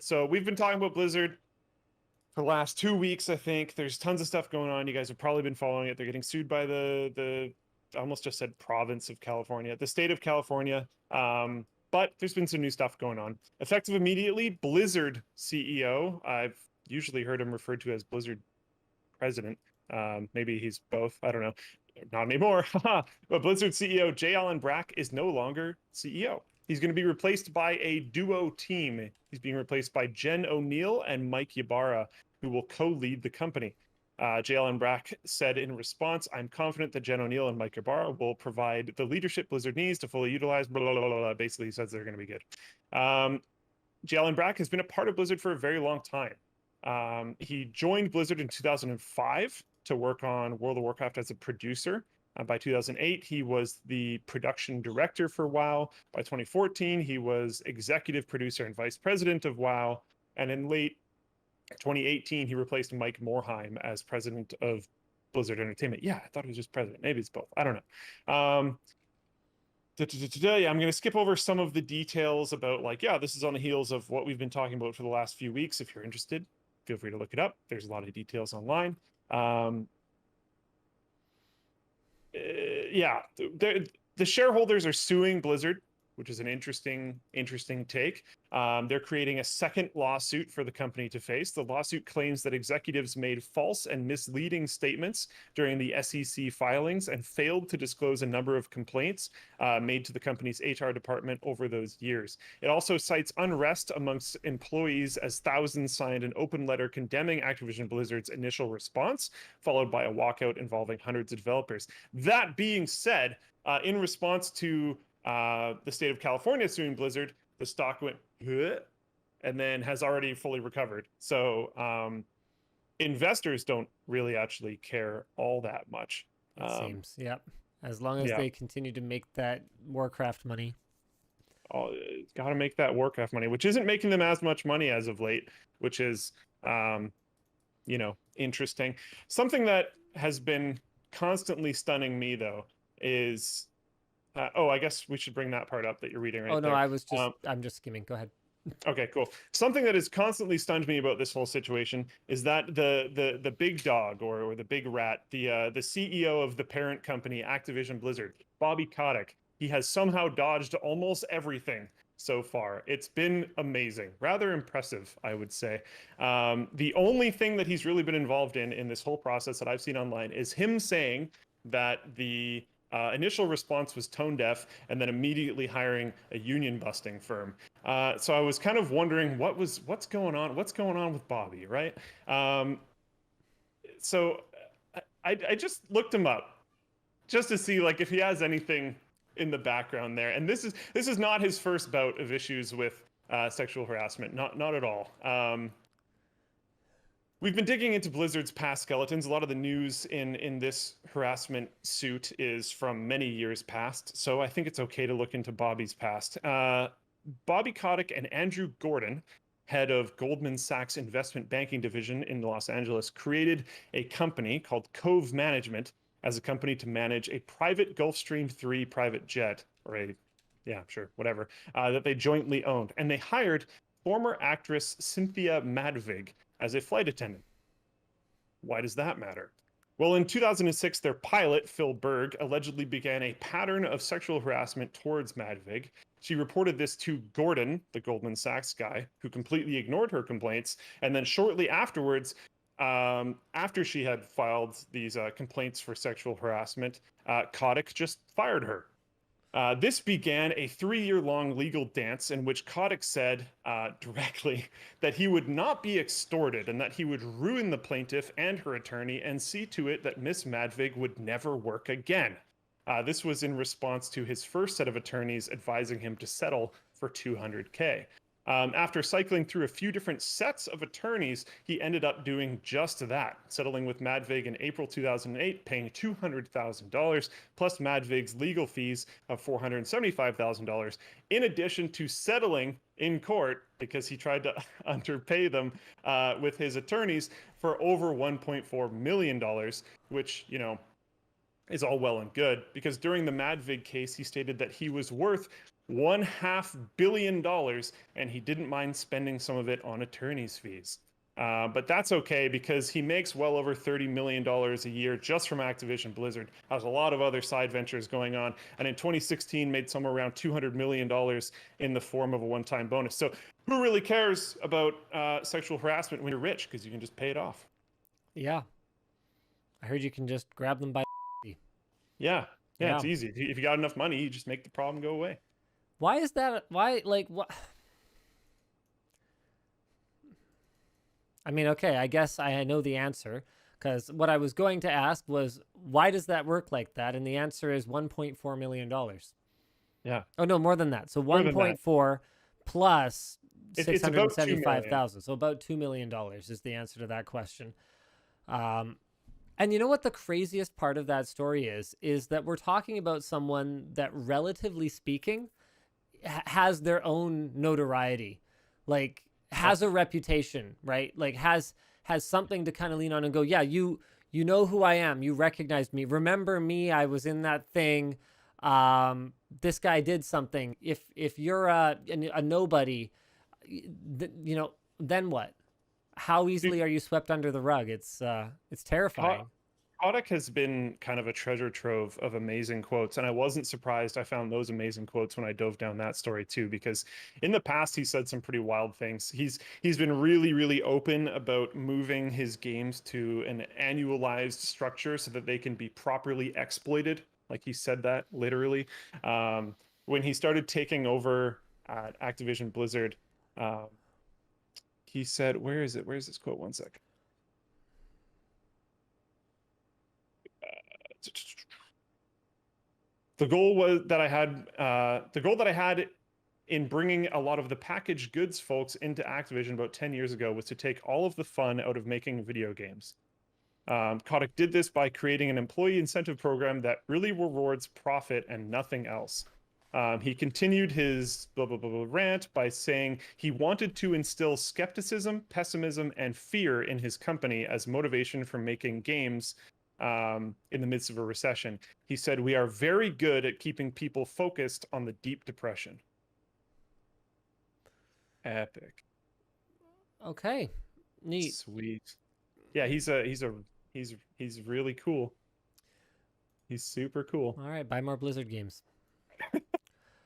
So we've been talking about Blizzard for the last 2 weeks, I think. There's tons of stuff going on. You guys have probably been following it. They're getting sued by the I almost just said province of California, the state of California. But there's been some new stuff going on. Effective immediately, Blizzard CEO, I've usually heard him referred to as Blizzard president. Maybe he's both. I don't know. Not anymore. But Blizzard CEO J. Allen Brack is no longer CEO. He's going to be replaced by a duo team. He's being replaced by Jen O'Neill and Mike Ybarra, who will co-lead the company. J. Allen Brack said in response, "I'm confident that Jen O'Neill and Mike Ybarra will provide the leadership Blizzard needs to fully utilize." Blah, blah, blah, blah. Basically, he says they're going to be good. J. Allen Brack has been a part of Blizzard for a very long time. He joined Blizzard in 2005 to work on World of Warcraft as a producer. By 2008, he was the production director for WoW. By 2014, he was executive producer and vice president of WoW. And in late 2018, he replaced Mike Morhaime as president of Blizzard Entertainment. Yeah, I thought he was just president. Maybe it's both. I don't know. Yeah, I'm going to skip over some of the details about, like, yeah, this is on the heels of what we've been talking about for the last few weeks. If you're interested, feel free to look it up. There's a lot of details online. Yeah, the shareholders are suing Blizzard, which is an interesting take. They're creating a second lawsuit for the company to face. The lawsuit claims that executives made false and misleading statements during the SEC filings and failed to disclose a number of complaints made to the company's HR department over those years. It also cites unrest amongst employees as thousands signed an open letter condemning Activision Blizzard's initial response, followed by a walkout involving hundreds of developers. That being said, in response to the state of California suing Blizzard, the stock went and then has already fully recovered. So investors don't really actually care all that much. It seems, yep. As long as they continue to make that Warcraft money. Got to make that Warcraft money, which isn't making them as much money as of late, which is, interesting. Something that has been constantly stunning me, though, is... I guess we should bring that part up that you're reading right there. Oh, no, I was just, I'm just skimming. Go ahead. Okay, cool. Something that has constantly stunned me about this whole situation is that the big dog or the big rat, the CEO of the parent company, Activision Blizzard, Bobby Kotick, he has somehow dodged almost everything so far. It's been amazing. Rather impressive, I would say. The only thing that he's really been involved in this whole process that I've seen online is him saying that the initial response was tone deaf, and then immediately hiring a union busting firm. So I was kind of wondering what's going on with Bobby, right? So I just looked him up just to see, like, if he has anything in the background there. And this is not his first bout of issues with sexual harassment, not at all. We've been digging into Blizzard's past skeletons. A lot of the news in this harassment suit is from many years past, so I think it's okay to look into Bobby's past. Bobby Kotick and Andrew Gordon, head of Goldman Sachs investment banking division in Los Angeles, created a company called Cove Management as a company to manage a private Gulfstream 3 private jet, or whatever, that they jointly owned. And they hired former actress Cynthia Madvig as a flight attendant. Why does that matter? Well, in 2006, their pilot, Phil Berg, allegedly began a pattern of sexual harassment towards Madvig. She reported this to Gordon, the Goldman Sachs guy, who completely ignored her complaints. And then shortly afterwards, after she had filed these complaints for sexual harassment, Kotick just fired her. This began a 3-year-long legal dance in which Kotick said directly that he would not be extorted and that he would ruin the plaintiff and her attorney and see to it that Miss Madvig would never work again. This was in response to his first set of attorneys advising him to settle for $200K. After cycling through a few different sets of attorneys, he ended up doing just that, settling with Madvig in April 2008, paying $200,000, plus Madvig's legal fees of $475,000, in addition to settling in court, because he tried to underpay them with his attorneys, for over $1.4 million, which, is all well and good, because during the Madvig case, he stated that he was worth $500 million, and he didn't mind spending some of it on attorney's fees. But that's okay because he makes well over $30 million a year just from Activision Blizzard. Has a lot of other side ventures going on, and in 2016 made somewhere around $200 million in the form of a one-time bonus. So who really cares about sexual harassment when you're rich? Because you can just pay it off. Yeah. I heard you can just grab them by. Yeah. Yeah, Yeah. it's easy. If you got enough money, you just make the problem go away. Why is that? Why, like, what? I mean, okay, I guess I know the answer, because what I was going to ask was, why does that work like that? And the answer is $1.4 million. Yeah. Oh, no, more than that. So More than that. 1.4 plus It's about 675,000. So about $2 million is the answer to that question. And you know what the craziest part of that story is that we're talking about someone that, relatively speaking, has their own notoriety, like has a reputation, right? Like has something to kind of lean on and go, yeah, you know who I am. You recognize me. Remember me? I was in that thing. This guy did something. If you're a nobody, you know, then what? How easily are you swept under the rug? It's terrifying. Kotick has been kind of a treasure trove of amazing quotes, and I wasn't surprised I found those amazing quotes when I dove down that story too, because in the past he said some pretty wild things. He's been really open about moving his games to an annualized structure so that they can be properly exploited. Like he said that literally. When he started taking over at Activision Blizzard, he said, where is it? Where's this quote? One sec. The goal that I had in bringing a lot of the packaged goods folks into Activision about 10 years ago was to take all of the fun out of making video games. Kotick did this by creating an employee incentive program that really rewards profit and nothing else. He continued his blah, blah, blah, blah rant by saying he wanted to instill skepticism, pessimism, and fear in his company as motivation for making games in the midst of a recession. He said, "We are very good at keeping people focused on the deep depression." Epic. Okay, neat. Sweet. Yeah, he's really cool. He's super cool. All right, buy more Blizzard games.